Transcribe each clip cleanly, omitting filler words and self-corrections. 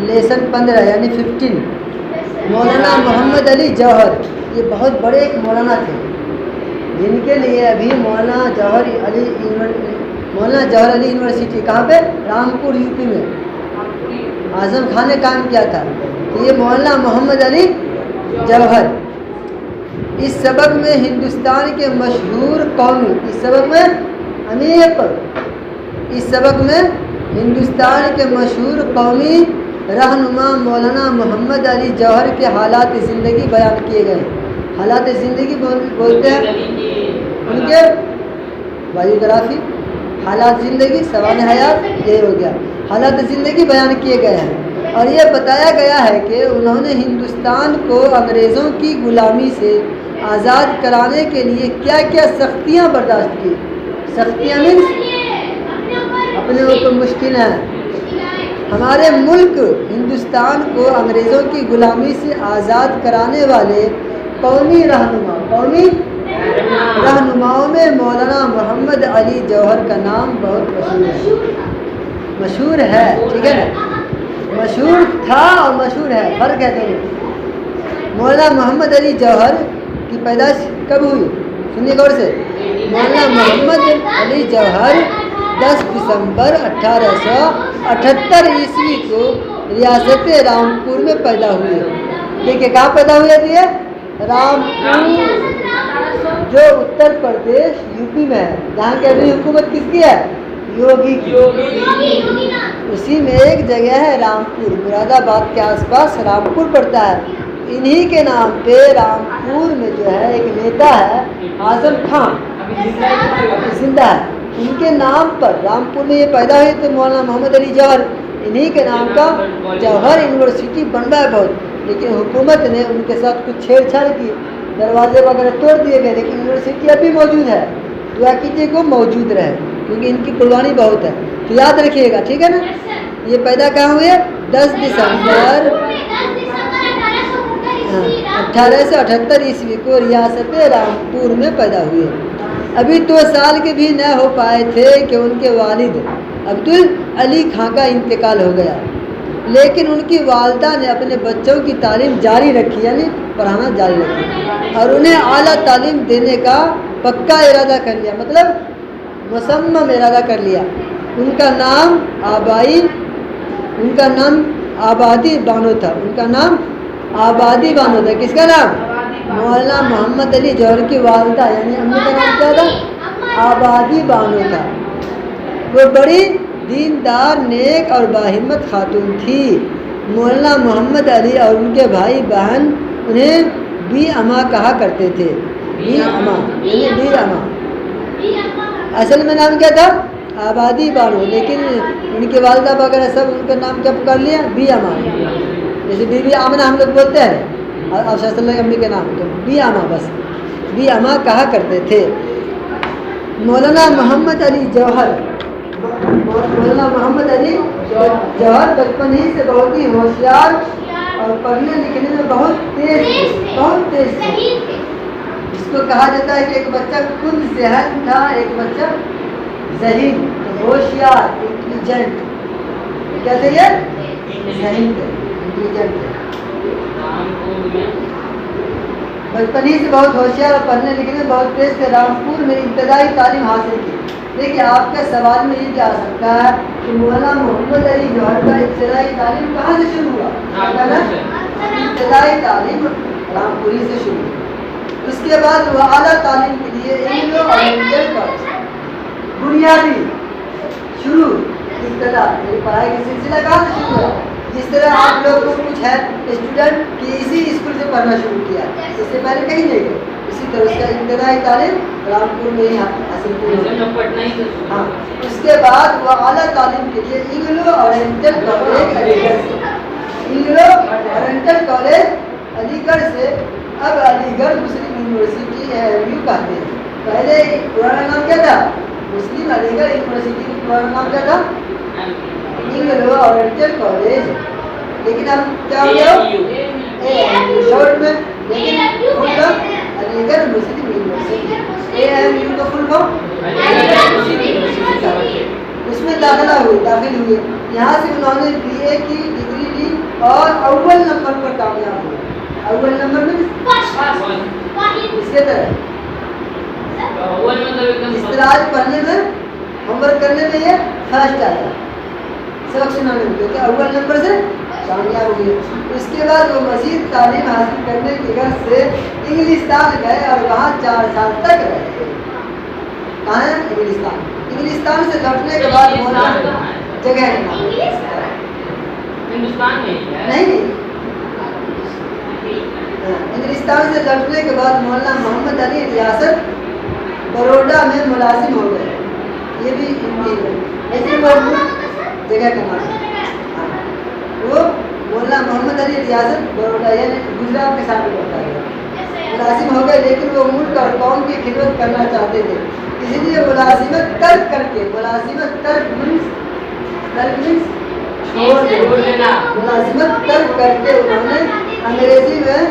Lesson 15 یعنی 15 مولانا محمد علی جوہر، یہ بہت بڑے ایک مولانا تھے جن کے لیے ابھی مولانا جوہر علی یونیورسٹی کہاں پہ؟ رامپور یو پی میں اعظم خان نے کام کیا تھا. تو یہ مولانا محمد علی جوہر اس سبق میں ہندوستان کے مشہور قومی، اس سبق میں ہندوستان کے مشہور قومی رہنما مولانا محمد علی جوہر کے حالات زندگی بیان کیے گئے. حالات زندگی بولتے ہیں ان کے بایوگرافی، حالات زندگی، سوال حیات، یہ ہو گیا. حالات زندگی بیان کیے گئے ہیں اور یہ بتایا گیا ہے کہ انہوں نے ہندوستان کو انگریزوں کی غلامی سے آزاد کرانے کے لیے کیا کیا سختیاں برداشت کی. سختیاں اپنے اوپر مشکل ہیں. ہمارے ملک ہندوستان کو انگریزوں کی غلامی سے آزاد کرانے والے قومی رہنماؤں میں مولانا محمد علی جوہر کا نام بہت مشہور ہے. ٹھیک ہے نا، مشہور تھا اور مشہور ہے، فرق ہے دونوں. مولانا محمد علی جوہر کی پیدائش کب ہوئی؟ سنیے غور سے. مولانا محمد علی جوہر 10 دسمبر 1878 عیسوی کو ریاست رامپور میں پیدا ہوئے. دیکھیے کہاں پیدا ہوئے تھے؟ رامپور، جو اتر پردیش یو پی میں ہے، جہاں کی ابھی حکومت کس کی ہے؟ یوگی کی. اسی میں ایک جگہ ہے رامپور، مراد آباد کے آس پاس رامپور پڑتا ہے. انہی کے نام پہ رامپور میں جو ہے ایک نیتا ہے اعظم خان، زندہ ہے. ان کے نام پر رامپور میں یہ پیدا ہوئے تھے مولانا محمد علی جوہر. انہی کے نام کا جوہر یونیورسٹی بن رہا ہے بہت، لیکن حکومت نے ان کے ساتھ کچھ چھیڑ چھاڑ کی، دروازے وغیرہ توڑ دیے گئے، لیکن یونیورسٹی ابھی موجود ہے. دعا کیجیے کہ وہ موجود رہے کیونکہ ان کی قربانی بہت ہے. تو یاد رکھیے گا، ٹھیک ہے نا. یہ پیدا کہاں ہوئے؟ 10 دسمبر 1878 عیسوی کو ریاست رامپور میں پیدا ہوئے. ابھی 2 سال کے بھی نہ ہو پائے تھے کہ ان کے والد عبدالعلی خان کا انتقال ہو گیا، لیکن ان کی والدہ نے اپنے بچوں کی تعلیم جاری رکھی، یعنی پڑھانا جاری رکھی اور انہیں اعلیٰ تعلیم دینے کا پکا ارادہ کر لیا، مطلب مصمم ارادہ کر لیا. ان کا نام آبادی بانو تھا. ان کا نام آبادی بانو تھا. کس کا نام؟ مولانا محمد علی جوہر کی والدہ یعنی امی کا نام کیا تھا؟ آبادی بانو تھا. وہ بڑی دیندار، نیک اور باہمت خاتون تھی. مولانا محمد علی اور ان کے بھائی بہن انہیں بی اما کہا کرتے تھے. بی اما یعنی بی اما. اصل میں نام کیا تھا؟ آبادی بانو، لیکن ان کی والدہ وغیرہ سب ان کا نام کیا پکار لیا؟ بی اما. جیسے بی بی آمنہ ہم لوگ بولتے ہیں اور آپ صلی اللہ علیہ وسلم امی کے نام، تو بی اما، بس بی اما کہا کرتے تھے. مولانا محمد علی جوہر بچپن ہی سے بہت ہی ہوشیار اور پڑھنے لکھنے میں بہت تیز تھے. اس کو کہا جاتا ہے کہ ایک بچہ خود ذہن تھا، ایک بچہ ذہین، ہوشیار، انٹیلیجنٹ. کیا تھے یہ؟ ذہین تھے، انٹیلیجنٹ تھے. بچپن ہی سے بہت ہوشیار اور پڑھنے لکھنے میں بہت تیز تھے. رامپور میں ابتدائی تعلیم حاصل کی. دیکھیے آپ کے سوال میں یہ کیا آ سکتا ہے کہ مولانا محمد علی جوہر کا ابتدائی تعلیم کہاں سے شروع ہوا؟ ابتدائی تعلیم رامپوری سے شروع ہوئی. اس کے بعد وہ اعلیٰ تعلیم کے لیے انگلو اورینٹل کالج بنیادی شروع ابتدا پڑھائی کا سلسلہ کہاں سے شروع ہوا؟ جس طرح آپ لوگ کو کچھ ہے اسٹوڈنٹ کی اسی اسکول سے پڑھنا شروع کیا، اس سے پہلے کہیں نہیں گئے. اسی طرح اس کا ابتدائی تعلیم رامپور میں ہی حاصل کی. ہاں، اس کے بعد وہ اعلیٰ تعلیم کے لیے انگلو اورینٹل کالج علی گڑھ سے اب علی گڑھ مسلم یونیورسٹی AMU کہتے ہیں. پہلے پرانا نام کیا تھا؟ مسلم علی گڑھ یونیورسٹی کا پرانا نام کیا تھا؟ Anglo oriental college. لیکن اب کیا ہو گیا؟ AMU شارٹ میں. لیکن علی گڑھ مسلم یونیورسٹی AMU کا فل فارم اس میں داخل ہوئے. یہاں سے انہوں نے BA کی ڈگری لی اور اول نمبر پر کامیاب ہوئے. اول نمبر میں اس کے طرح استراج پڑھنے میں ہوم ورک کرنے میں یہ فرسٹ آیا سبق سنانے میں, کیونکہ اول نمبر سے کامیاب ہوئے. اس کے بعد وہ مزید تعلیم حاصل کرنے کی غرض سے انگلستان گئے اور وہاں 4 سال تک رہے. کہاں ہے؟ انگلستان. انگلستان سے لوٹنے کے بعد جگہ ہے ہندوستان میں نہیں, انگلستان سے لوٹنے کے بعد مولانا محمد علی ریاست بروڈا میں ملازم ہو گئے. یہ بھی جگہ کا نام ہے. وہ مولانا محمد علی ریاست بروڈا یعنی گجرات کے ساتھ ہوتا ہے ملازم ہو گئے, لیکن وہ ملک اور قوم کی خدمت کرنا چاہتے تھے. اس لیے ملازمت ترک کر کے ملازمت ترک انہوں نے انگریزی میں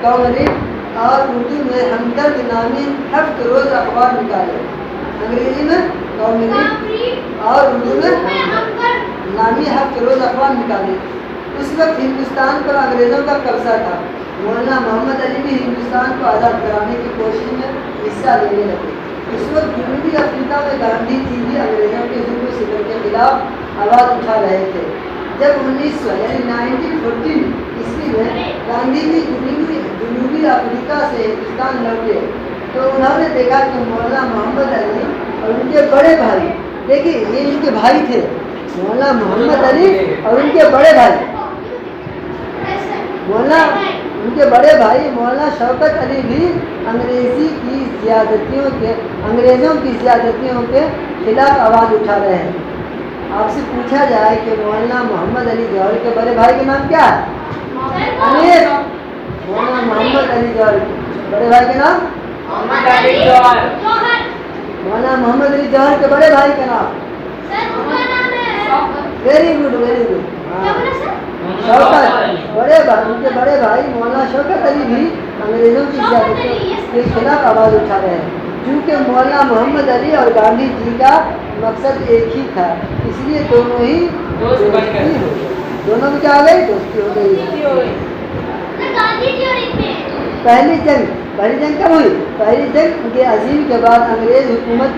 کامریڈ اور اردو میں ہمدرد نامی 7 روز اخبار نکالے. انگریزی میں کامریڈ اور اردو میں نامی 7 روز اخبار نکالے. اس وقت ہندوستان پر انگریزوں کا قبضہ تھا. مولانا محمد علی بھی ہندوستان کو آزاد کرانے کی کوشش میں حصہ لینے لگے. اس وقت جنوبی افریقہ میں گاندھی جی بھی انگریزوں کے ظلم و ستم کے خلاف آواز اٹھا رہے تھے. جب 1900 یعنی 1914 عیسوی میں گاندھی جی جنوبی افریقہ سے ہندوستان لوٹے تو انہوں نے دیکھا کہ مولانا محمد علی اور ان کے بڑے بھائی, دیکھیے یہ ان کے بھائی تھے, مولانا محمد علی اور ان کے بڑے بھائی مولانا شوکت علی بھی انگریزوں کی زیادتیوں کے خلاف آواز اٹھا رہے ہیں. آپ سے پوچھا جائے کہ مولانا محمد علی جوہر کے بڑے بھائی کے نام کیا ہے؟ مولانا محمد علی جوہر بڑے بھائی کے نام مولانا محمد علی جوہر کے بڑے بھائی کا نام ویری گڈ شوکت. ان کے بڑے بھائی مولانا شوکت علی بھی انگریزوں کی زیادتیوں کے خلاف آواز اٹھا رہے ہیں. چونکہ مولانا محمد علی اور گاندھی جی کا مقصد ایک ہی تھا, اس لیے دونوں میں کیا ہو گئی؟ دوستی ہو گئی. پہلی جنگ کب ہوئی؟ پہلی جنگ کے عظیم کے بعد انگریز حکومت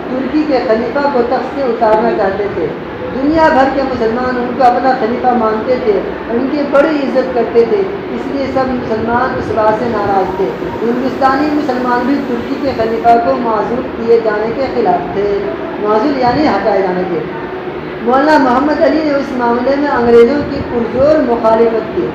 ترکی کے خلیفہ کو تخت سے اتارنا چاہتے تھے. دنیا بھر کے مسلمان ان کو اپنا خلیفہ مانتے تھے اور ان کی بڑی عزت کرتے تھے, اس لیے سب مسلمان اس بات سے ناراض تھے. ہندوستانی مسلمان بھی ترکی کے خلیفہ کو معزول کیے جانے کے خلاف تھے. معزول یعنی ہٹائے جانے کے. مولانا محمد علی نے اس معاملے میں انگریزوں کی پرزور مخالفت کی.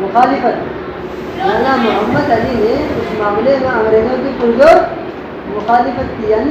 مخالفت. مولانا محمد علی نے اس معاملے میں انگریزوں کی پرزور مخالفت کی یعنی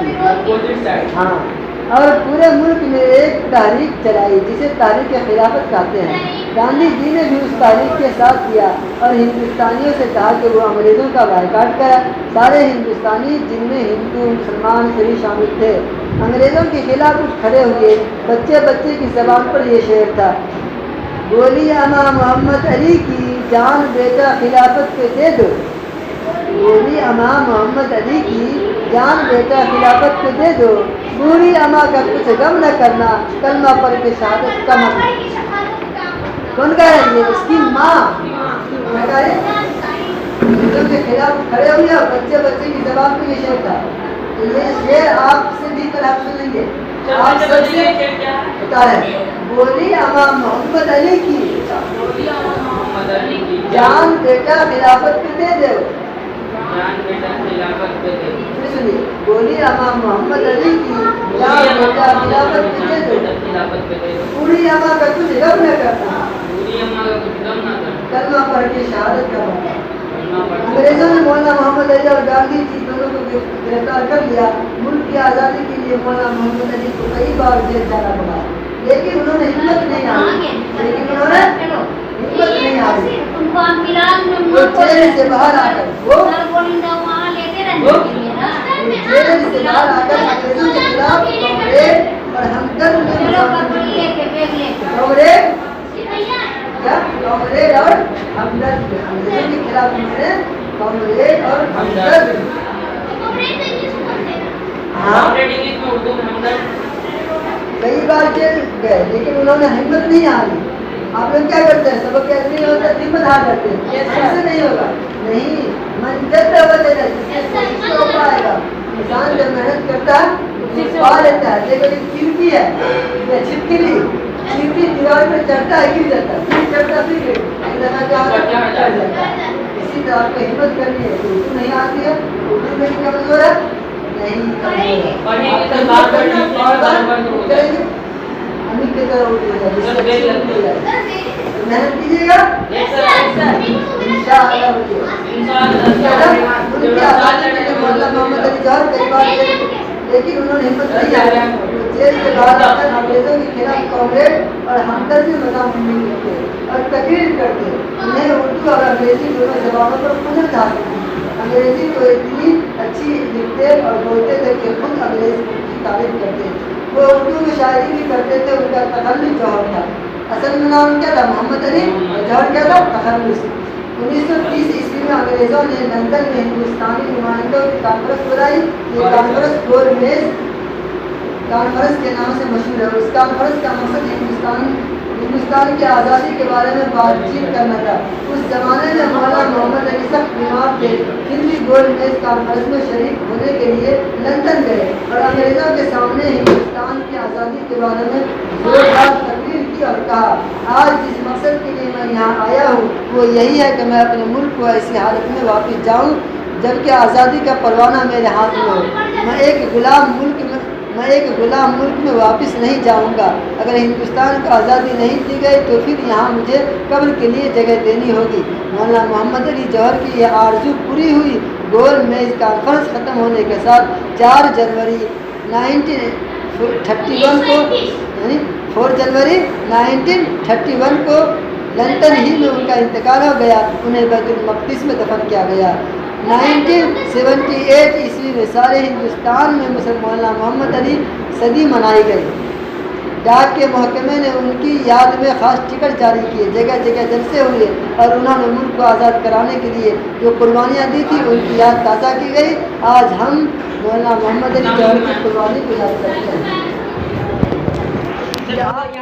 کی. ہاں, اور پورے ملک میں ایک تحریک چلائی جسے تحریک خلافت کہتے ہیں. گاندھی جی نے بھی اس تحریک کے ساتھ کیا اور ہندوستانیوں سے کہا کہ وہ انگریزوں کا بائیکاٹ کرے. سارے ہندوستانی جن میں ہندو مسلمان سبھی شامل تھے انگریزوں کے خلاف اٹھ کھڑے ہوئے. بچے بچے کی زبان پر یہ شعر تھا: بولی اما محمد علی کی جان بیٹا خلافت پہ دے دو. بولی اما محمد علی کی جان بیٹا خلافت پہ دے دو. بوڑھی اما کا کچھ غم نہ کرنا, کلمہ پڑھ کے شہادت کا مطلب. کون کہہ رہی ہے؟ اس کی ماں کے خلاف کھڑے ہوئے اور بچے بچے کی زبان پہ یہ شعر تھا. تو یہ شعر آپ سے بھی کل آپ سنیں گے. آپ سب سے بتا رہے ہیں بولی اما محمد علی کی جان بیٹا خلافت پہ دے دو. سنیے, بولی اما محمد علی کی جان بیٹا خلافت پہ دے دو. بوڑھی اما کا کچھ غم نہ کرنا, کلمہ پڑھ کے شہادت کا مطلب. انگریزوں نے مولانا محمد علی اور گاندھی جی دونوں کو گرفتار کر لیا. ملک کی آزادی کے لیے مولانا محمد علی کو کئی بار جیل جانا پڑا, لیکن انہوں نے ہمت نہیں ہاری. جیل سے باہر آ کر انگریزوں کے خلاف کامریڈ اور ہمدرد کامریڈ اور ہمدرد انگریزوں کے خلاف کامریڈ اور ہمدرد. کئی بار جیل گئے لیکن انہوں نے ہمت نہیں ہاری. آپ لوگ کیا کرتے ہیں؟ سبق کیسے نہیں ہوتا ہمت ہار جاتے ہیں. ایسے نہیں ہوگا. نہیں من جد وجد جس سے ہو پائے گا. انسان جب محنت کرتا ہے پا لیتا ہے. دیکھو یہ چیوٹی ہے یا چھپکلی. چیوٹی دیوار پہ چڑھتا ہے گر جاتا ہے. پھر چڑھتا پھر گر چڑھ جاتا ہے. اسی طرح آپ کو ہمت کرنی ہے. اردو نہیں آتی ہے اردو میں کمزور ہے نہیں کمزور ہے. امی کی طرح اردو ہے جس سے اردو ہے. محنت کیجیے گا انشاءاللہ ہوگی. ان کی آزادی کے لیے مولانا محمد علی جوہر کئی بار لیکن انہوں نے ہمت نہیں ہاری. جیل سے باہر آ کر انگریزوں کے خلاف کامریڈ اور ہمدردی مضامین لکھتے اور تقریر کرتے. انہیں اردو اور انگریزی دونوں زبانوں پر قدرت حاصل تھی. انگریزی کو اتنی اچھی لکھتے اور بولتے تھے کہ خود انگریزی کی تعریف کرتے. وہ اردو میں شاعری بھی کرتے تھے. ان کا تخلص جوہر تھا. اصل میں نام کیا تھا؟ محمد علی. اور جوہر کیا تھا؟ تخلص. 1930 عیسوی میں انگریزوں نے لندن میں ہندوستانی نمائندوں کی کانفرنس بلائی. یہ کانفرنس گول میز کانفرنس کے نام سے مشہور ہے. اس کانفرنس کا مقصد ہندوستان کی آزادی کے بارے میں بات چیت کرنا تھا. اس زمانے میں مولانا محمد علی سخت بیمار تھے. پھر بھی گول میز کانفرنس میں شریک ہونے کے لیے لندن گئے اور انگریزوں کے سامنے ہندوستان کی آزادی کے بارے میں زوردار تقریر کی اور کہا آج جس مقصد کے لیے میں یہاں آیا ہوں وہ یہی ہے کہ میں اپنے ملک کو ایسی حالت میں واپس جاؤں جبکہ آزادی کا پروانہ میرے ہاتھ میں ہو. میں ایک غلام ملک میں واپس نہیں جاؤں گا. اگر ہندوستان کو آزادی نہیں دی گئی تو پھر یہاں مجھے قبر کے لیے جگہ دینی ہوگی. مولانا محمد علی جوہر کی یہ آرزو پوری ہوئی. گول میز کانفرنس ختم ہونے کے ساتھ 4 جنوری 1931 کو یعنی 4 جنوری 1931 کو لندن ہی میں ان کا انتقال ہو گیا. انہیں بیت المقدس میں دفن کیا گیا. 1978 عیسوی میں سارے ہندوستان میں مولانا محمد علی صدی منائی گئی. ڈاک کے محکمے نے ان کی یاد میں خاص ٹکٹ جاری کیے. جگہ جگہ جلسے ہوئے اور انہوں نے ملک کو آزاد کرانے کے لیے جو قربانیاں دی تھی ان کی یاد تازہ کی گئی. آج ہم مولانا محمد علی جوہر کی قربانی کو یاد کرتے ہیں.